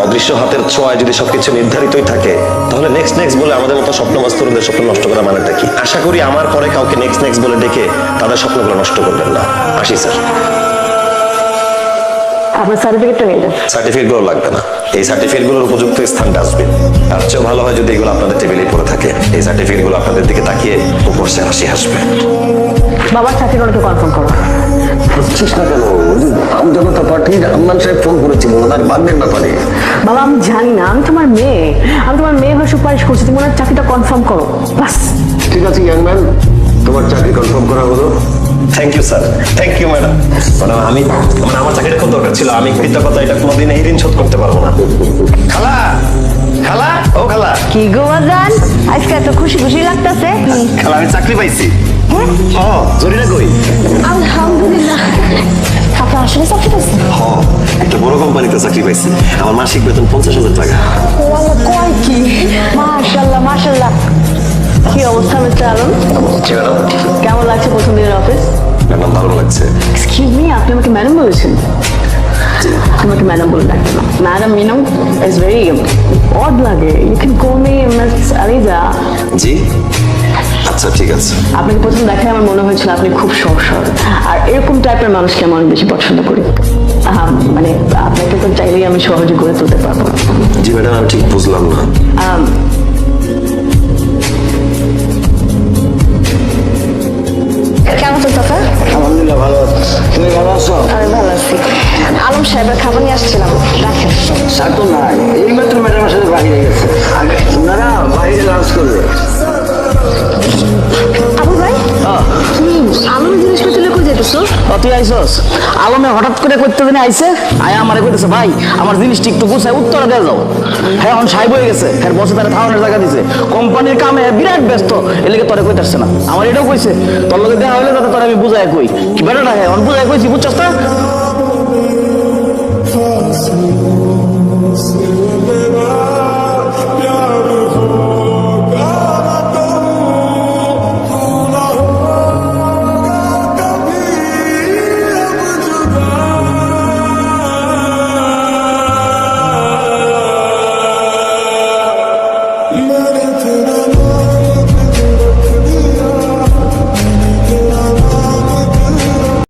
অদৃশ্য হাতের ছোঁয়ায় যদি সবকিছু নির্ধারিতই থাকে, তাহলে নেক্সট নেক্সট বলে আমাদের মতো স্বপ্নবাজ তরুণদের স্বপ্ন নষ্ট করা মানেটা কি? আশা করি আমার পরে কাউকে নেক্সট নেক্সট বলে ডেকে তাদের স্বপ্নগুলো নষ্ট করবেন না। আসি স্যার। আপনার সার্টিফিকেটটা নিয়ে যান। সার্টিফিকেটগুলো লাগবে না, এই সার্টিফিকেটগুলোর উপযুক্ত স্থান ডাস্টবিন। তার চেয়েও ভালো হয় যদি এগুলো আপনাদের টেবিলে পড়ে থাকে। এই সার্টিফিকেটগুলো আপনাদের দিকে তাকিয়ে উপর সে হাসি হাসবে। বাবার সার্টিফিকেটটা কনফার্ম করো। বুঝছিস না কেন? আমজনতা পার্টির আম্মান সাহেব ফোন করেছিল ওনার বান্নের ব্যাপারে। বাবা আমি জানি না, আমি তোমার মেয়ে, আমি তোমার মেয়ে হয়ে সুপারিশ করছি, তুমি ওনার চাকরিটা কনফার্ম করো বাস। ঠিক আছে ইয়াং ম্যান, তোমার চাকরি কনফার্ম করা হলো। Thank you sir. Thank you madam. Madam আমি আমার চাকরিটা খুব দরকার ছিল, আমি কৃতজ্ঞতা এটা কোনোদিন এই ঋণ শোধ করতে পারবো না। খালা, খালা, ও খালা। কি গো বাজান, আজকে এত খুশি খুশি লাগতেছে? খালা আমি চাকরি পাইছি। হ্যাঁ, জরিনা কই? আলহামদুলিল্লাহ। আপনার আসলে চাকরি পাইছেন? হ্যাঁ, একটা বড় কোম্পানিতে চাকরি পাইছি। আমার মাসিক বেতন 50,000 টাকা। ও আল্লাহ, কয় কি? মাশাআল্লাহ মাশাআল্লাহ। কি অবস্থা মিস্টার আলম? কেমন লাগছে প্রথম দিনের অফিস? ম্যাডাম ভালো লাগছে। এক্সকিউজ মি, আপনি আমাকে ম্যাডাম বলেছেন? আমাকে ম্যাডাম বলে ডাকতে না। ম্যাডাম মিনো ইজ ভেরি অড লাগে। You can call me miss Aliza. জি আচ্ছা ঠিক আছে। আপনাকে প্রথম দেখায় আমার মনে হয়েছিল আপনি খুব সহজ সরল, আর এরকম টাইপের মানুষকে আমি অনেক বেশি পছন্দ করি। মানে আপনাকে তো চাইলেই আমি সহজে গড়ে তুলতে পারবো। জি ম্যাডাম আমি ঠিক বুঝলাম না। কেমন আছো চাচা? আলহামদুলিল্লাহ ভালো আছি। তুমি ভালো আছো? আমি ভালো আছি। আলম সাহেবের খাবার নিয়ে আসছিলাম, রাখেন। স্যার তো নাই, এই মাত্র ম্যাডামের সাথে বাইরে গেছে। আগে ওনারা বাইরে লাঞ্চ করবে। আবু ভাই, তুমি আলমের জিনিসপত্র তুলে কই যেতেছো? তুই আইসস? আলমে হঠাৎ করে করতে দিনে আইসে আয়া আমারে কইতেছে ভাই আমার জিনিস ঠিক তো গুছায় উত্তরে দিয়ে যাও। হ্যাঁ এখন সাহেব হয়ে গেছে, হ্যাঁ বসে তারা থাউনের জায়গা দিছে, কোম্পানির কামে বিরাট ব্যস্ত, এলিগে তোরে কইতাছে না। আমার এটাও কইছে তোর লগে দেখা হইলে যাতে তোর আমি বুঝায় কই কি বেটাটা, হ্যাঁ বুঝায় কইছি বুঝছস না।